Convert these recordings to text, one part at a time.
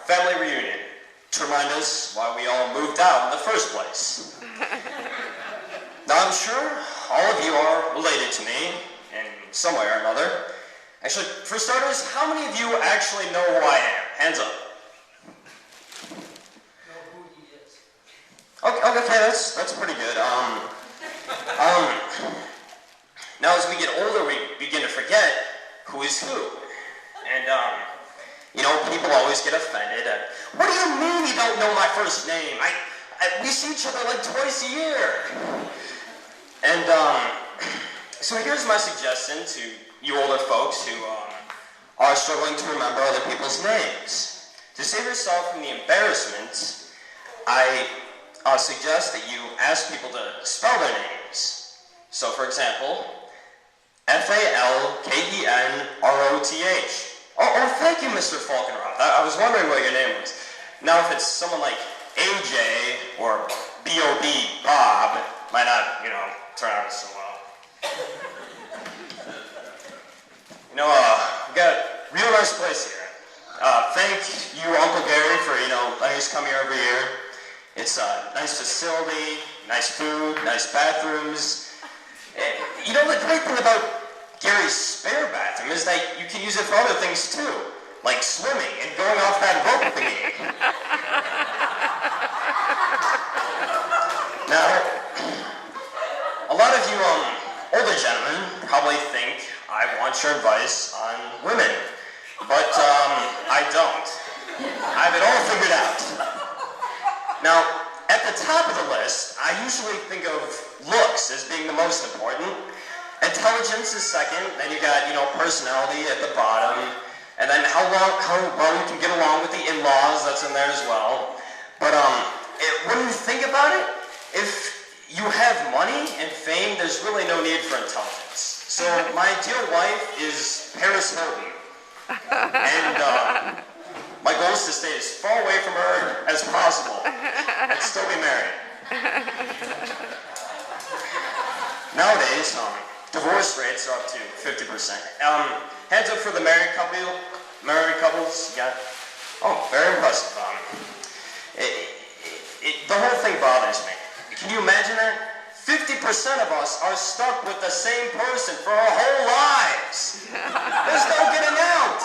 family reunion to remind us why we all moved out in the first place. Now, I'm sure all of you are related to me in some way or another. Actually, for starters, how many of you actually know who I am? Hands up. Okay, that's pretty good. Now as we get older, we begin to forget who is who. And, people always get offended at, what do you mean you don't know my first name? We see each other like twice a year. And, so here's my suggestion to you older folks who, are struggling to remember other people's names. To save yourself from the embarrassment, I suggest that you ask people to spell their names. So, for example, Falkenroth. Oh, thank you, Mr. Falkenroth. I was wondering what your name was. Now, if it's someone like AJ or B.O.B. Bob, might not, turn out so well. We got a real nice place here. Thank you, Uncle Gary, for, letting us come here every year. It's a nice facility, nice food, nice bathrooms. And, the great thing about Gary's spare bathroom is that you can use it for other things too, like swimming and going off that rope thingy. Now, a lot of you older gentlemen probably think I want your advice on women, but I don't. I have it all figured out. Now, at the top of the list, I usually think of looks as being the most important. Intelligence is second, then you got, personality at the bottom, and then how well you can get along with the in-laws, that's in there as well. But when you think about it, if you have money and fame, there's really no need for intelligence. So my ideal wife is Paris Hilton. And my goal is to stay as far away from her as possible and still be married. Nowadays, divorce rates are up to 50%. Hands up for the married couples. Yeah. Oh, very impressive. The whole thing bothers me. Can you imagine that? 50% of us are stuck with the same person for our whole lives. There's no getting out.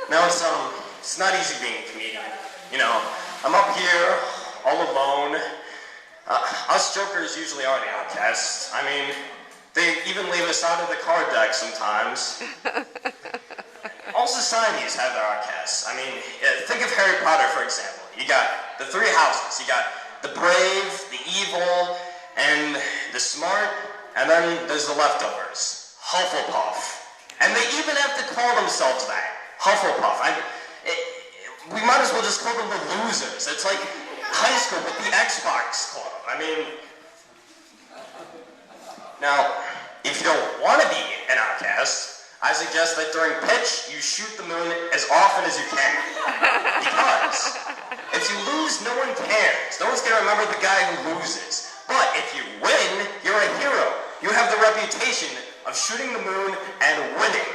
Now it's not easy being a comedian. I'm up here all alone. Us jokers usually are the outcasts. I mean, they even leave us out of the card deck sometimes. All societies have their outcasts. I mean, think of Harry Potter, for example. You got the three houses. You got the brave, the evil, and the smart, and then there's the leftovers. Hufflepuff. And they even have to call themselves that. Hufflepuff. We might as well just call them the losers. It's like high school with the Xbox Club. I mean, now, if you don't want to be an outcast, I suggest that during pitch, you shoot the moon as often as you can. Because if you lose, no one cares. No one's going to remember the guy who loses. But if you win, you're a hero. You have the reputation of shooting the moon and winning.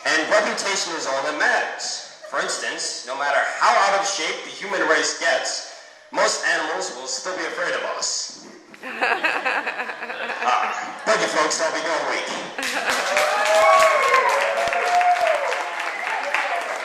And reputation is all that matters. For instance, no matter how out of shape the human race gets, most animals will still be afraid of us. Thank you, folks. I'll be going weak.